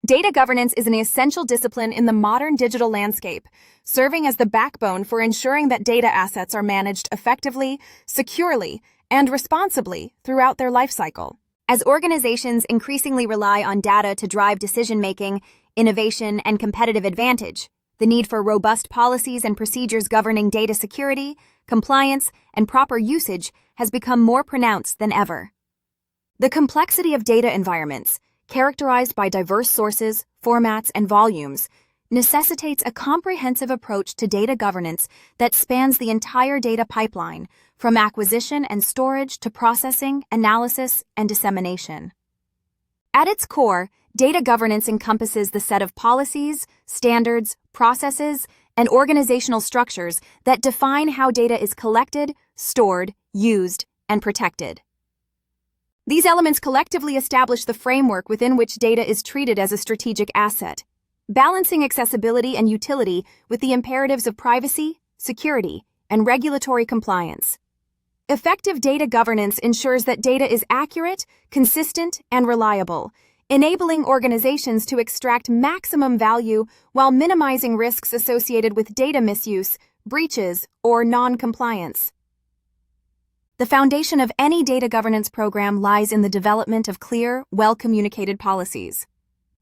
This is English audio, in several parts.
Data governance is an essential discipline in the modern digital landscape, serving as the backbone for ensuring that data assets are managed effectively, securely, and responsibly throughout their lifecycle. As organizations increasingly rely on data to drive decision-making, innovation, and competitive advantage, the need for robust policies and procedures governing data security, compliance, and proper usage has become more pronounced than ever. The complexity of data environments, characterized by diverse sources, formats, and volumes, necessitates a comprehensive approach to data governance that spans the entire data pipeline, from acquisition and storage to processing, analysis, and dissemination. At its core, data governance encompasses the set of policies, standards, processes, and organizational structures that define how data is collected, stored, used, and protected. These elements collectively establish the framework within which data is treated as a strategic asset, balancing accessibility and utility with the imperatives of privacy, security, and regulatory compliance. Effective data governance ensures that data is accurate, consistent, and reliable, enabling organizations to extract maximum value while minimizing risks associated with data misuse, breaches, or non-compliance. The foundation of any data governance program lies in the development of clear, well-communicated policies.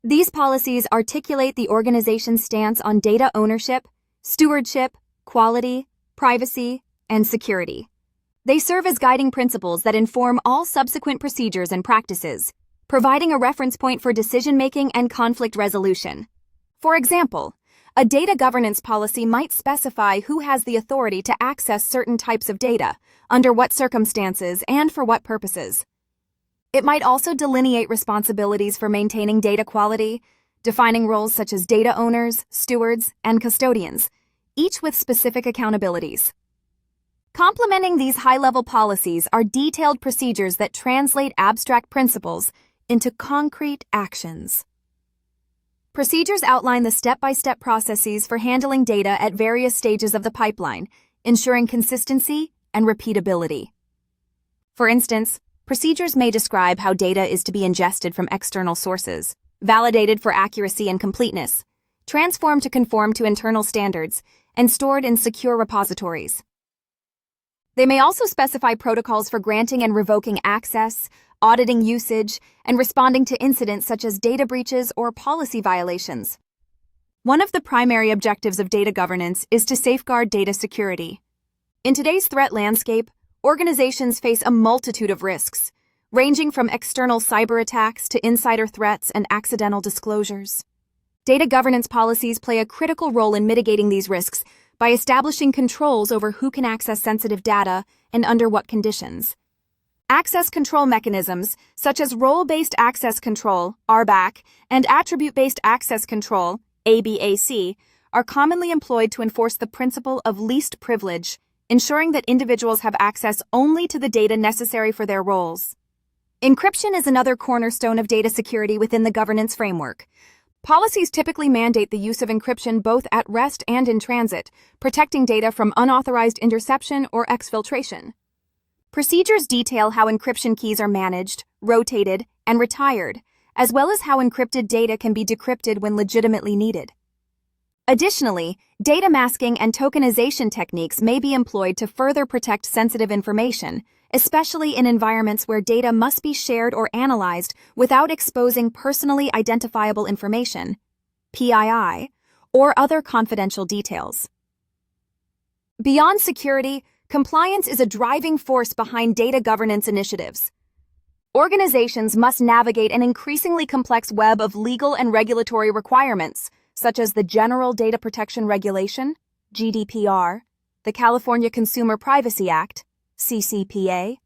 These policies articulate the organization's stance on data ownership, stewardship, quality, privacy, and security. They serve as guiding principles that inform all subsequent procedures and practices, providing a reference point for decision-making and conflict resolution. For example, a data governance policy might specify who has the authority to access certain types of data, under what circumstances, and for what purposes. It might also delineate responsibilities for maintaining data quality, defining roles such as data owners, stewards, and custodians, each with specific accountabilities. Complementing these high-level policies are detailed procedures that translate abstract principles into concrete actions. Procedures outline the step-by-step processes for handling data at various stages of the pipeline, ensuring consistency and repeatability. For instance, procedures may describe how data is to be ingested from external sources, validated for accuracy and completeness, transformed to conform to internal standards, and stored in secure repositories. They may also specify protocols for granting and revoking access, auditing usage, and responding to incidents such as data breaches or policy violations. One of the primary objectives of data governance is to safeguard data security. In today's threat landscape, organizations face a multitude of risks, ranging from external cyber attacks to insider threats and accidental disclosures. Data governance policies play a critical role in mitigating these risks by establishing controls over who can access sensitive data and under what conditions. Access control mechanisms, such as role-based access control, RBAC, and attribute-based access control, ABAC, are commonly employed to enforce the principle of least privilege, ensuring that individuals have access only to the data necessary for their roles. Encryption is another cornerstone of data security within the governance framework. Policies typically mandate the use of encryption both at rest and in transit, protecting data from unauthorized interception or exfiltration. Procedures detail how encryption keys are managed, rotated, and retired, as well as how encrypted data can be decrypted when legitimately needed. Additionally, data masking and tokenization techniques may be employed to further protect sensitive information, especially in environments where data must be shared or analyzed without exposing personally identifiable information, PII, or other confidential details. Beyond security, compliance is a driving force behind data governance initiatives. Organizations must navigate an increasingly complex web of legal and regulatory requirements, such as the General Data Protection Regulation, GDPR, the California Consumer Privacy Act, CCPA,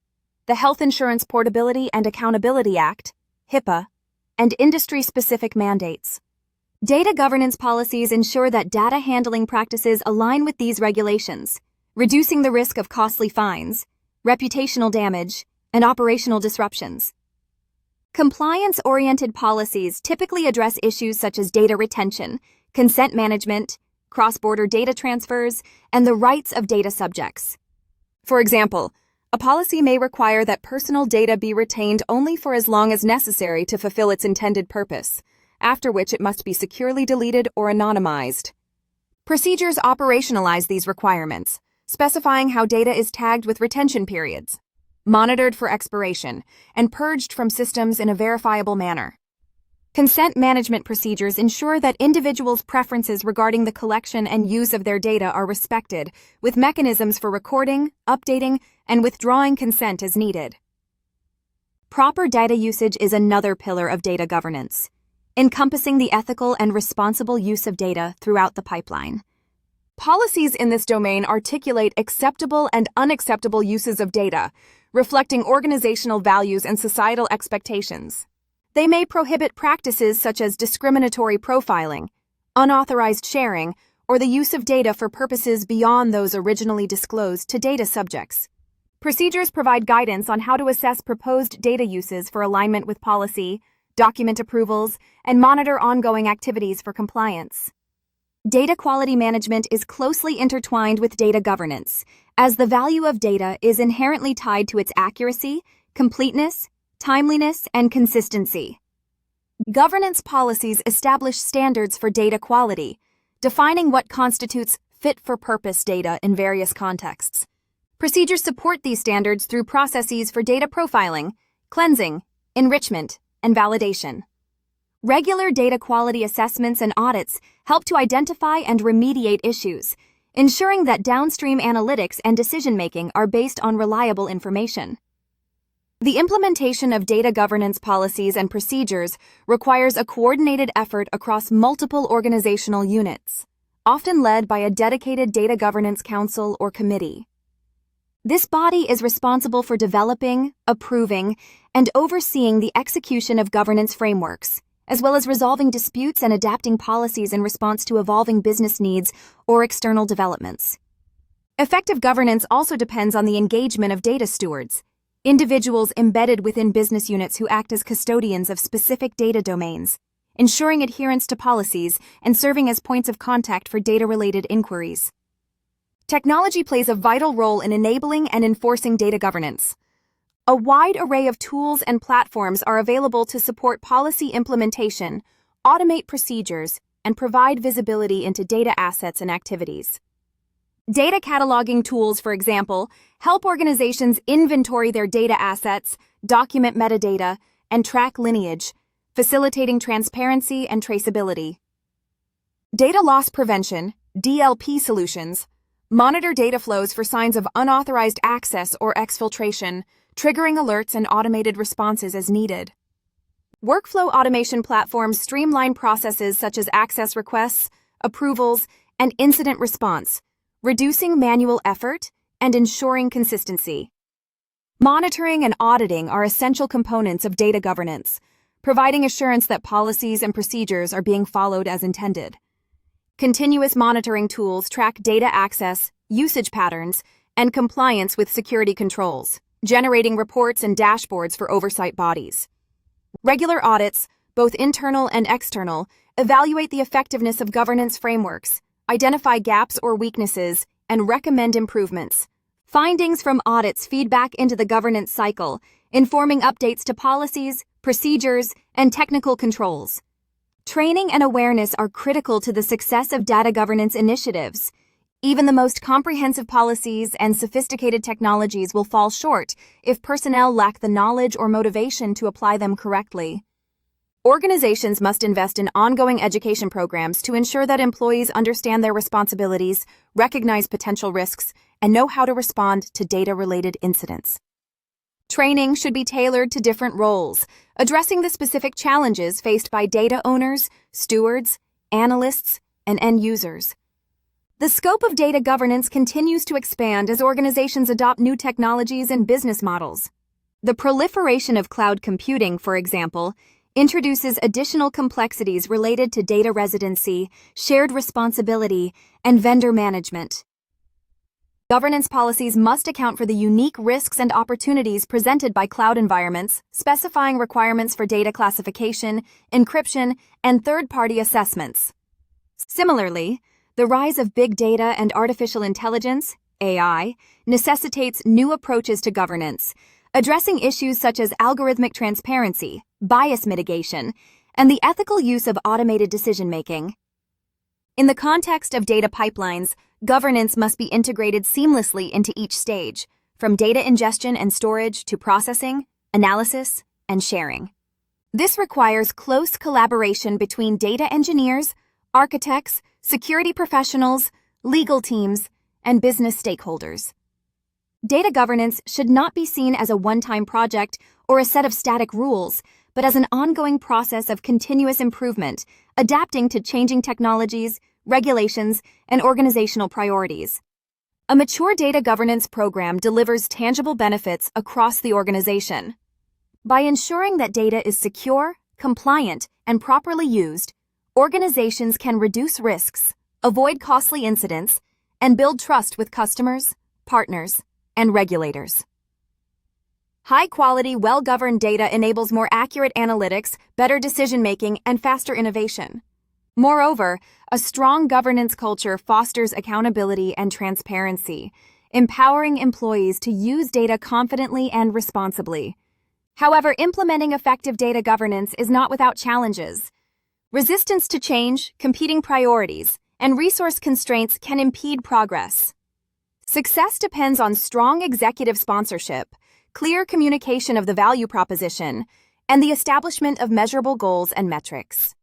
the Health Insurance Portability and Accountability Act, HIPAA, and industry-specific mandates. Data governance policies ensure that data handling practices align with these regulations, reducing the risk of costly fines, reputational damage, and operational disruptions. Compliance-oriented policies typically address issues such as data retention, consent management, cross-border data transfers, and the rights of data subjects. For example, a policy may require that personal data be retained only for as long as necessary to fulfill its intended purpose, after which it must be securely deleted or anonymized. Procedures operationalize these requirements, specifying how data is tagged with retention periods, monitored for expiration, and purged from systems in a verifiable manner. Consent management procedures ensure that individuals' preferences regarding the collection and use of their data are respected, with mechanisms for recording, updating, and withdrawing consent as needed. Proper data usage is another pillar of data governance, encompassing the ethical and responsible use of data throughout the pipeline. Policies in this domain articulate acceptable and unacceptable uses of data, reflecting organizational values and societal expectations. They may prohibit practices such as discriminatory profiling, unauthorized sharing, or the use of data for purposes beyond those originally disclosed to data subjects. Procedures provide guidance on how to assess proposed data uses for alignment with policy, document approvals, and monitor ongoing activities for compliance. Data quality management is closely intertwined with data governance, as the value of data is inherently tied to its accuracy, completeness, timeliness, and consistency. Governance policies establish standards for data quality, defining what constitutes fit-for-purpose data in various contexts. Procedures support these standards through processes for data profiling, cleansing, enrichment, and validation. Regular data quality assessments and audits help to identify and remediate issues, ensuring that downstream analytics and decision-making are based on reliable information. The implementation of data governance policies and procedures requires a coordinated effort across multiple organizational units, often led by a dedicated data governance council or committee. This body is responsible for developing, approving, and overseeing the execution of governance frameworks, as well as resolving disputes and adapting policies in response to evolving business needs or external developments. Effective governance also depends on the engagement of data stewards, individuals embedded within business units who act as custodians of specific data domains, ensuring adherence to policies and serving as points of contact for data-related inquiries. Technology plays a vital role in enabling and enforcing data governance. A wide array of tools and platforms are available to support policy implementation, automate procedures, and provide visibility into data assets and activities. Data cataloging tools, for example, help organizations inventory their data assets, document metadata, and track lineage, facilitating transparency and traceability. Data loss prevention, DLP solutions, monitor data flows for signs of unauthorized access or exfiltration, triggering alerts and automated responses as needed. Workflow automation platforms streamline processes such as access requests, approvals, and incident response, reducing manual effort and ensuring consistency. Monitoring and auditing are essential components of data governance, providing assurance that policies and procedures are being followed as intended. Continuous monitoring tools track data access, usage patterns, and compliance with security controls, generating reports and dashboards for oversight bodies. Regular audits, both internal and external, evaluate the effectiveness of governance frameworks, identify gaps or weaknesses, and recommend improvements. Findings from audits feed back into the governance cycle, informing updates to policies, procedures, and technical controls. Training and awareness are critical to the success of data governance initiatives. Even the most comprehensive policies and sophisticated technologies will fall short if personnel lack the knowledge or motivation to apply them correctly. Organizations must invest in ongoing education programs to ensure that employees understand their responsibilities, recognize potential risks, and know how to respond to data-related incidents. Training should be tailored to different roles, addressing the specific challenges faced by data owners, stewards, analysts, and end users. The scope of data governance continues to expand as organizations adopt new technologies and business models. The proliferation of cloud computing, for example, introduces additional complexities related to data residency, shared responsibility, and vendor management. Governance policies must account for the unique risks and opportunities presented by cloud environments, specifying requirements for data classification, encryption, and third-party assessments. Similarly, the rise of big data and artificial intelligence, AI, necessitates new approaches to governance, addressing issues such as algorithmic transparency, bias mitigation, and the ethical use of automated decision-making. In the context of data pipelines, governance must be integrated seamlessly into each stage, from data ingestion and storage to processing, analysis, and sharing. This requires close collaboration between data engineers, architects, security professionals, legal teams, and business stakeholders. Data governance should not be seen as a one-time project or a set of static rules, but as an ongoing process of continuous improvement, adapting to changing technologies, regulations, and organizational priorities. A mature data governance program delivers tangible benefits across the organization. By ensuring that data is secure, compliant, and properly used, organizations can reduce risks, avoid costly incidents, and build trust with customers, partners, and regulators. High-quality, well-governed data enables more accurate analytics, better decision-making, and faster innovation. Moreover, a strong governance culture fosters accountability and transparency, empowering employees to use data confidently and responsibly. However, implementing effective data governance is not without challenges. Resistance to change, competing priorities, and resource constraints can impede progress. Success depends on strong executive sponsorship, clear communication of the value proposition, and the establishment of measurable goals and metrics.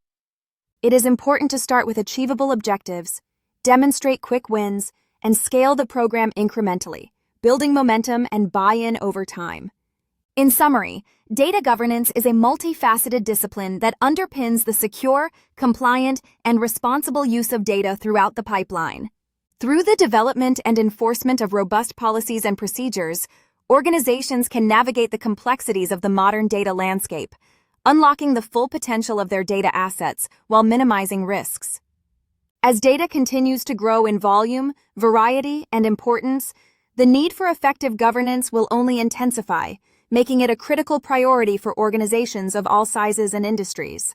It is important to start with achievable objectives, demonstrate quick wins, and scale the program incrementally, building momentum and buy-in over time. In summary, data governance is a multifaceted discipline that underpins the secure, compliant, and responsible use of data throughout the pipeline. Through the development and enforcement of robust policies and procedures, organizations can navigate the complexities of the modern data landscape, unlocking the full potential of their data assets while minimizing risks. As data continues to grow in volume, variety, and importance, the need for effective governance will only intensify, making it a critical priority for organizations of all sizes and industries.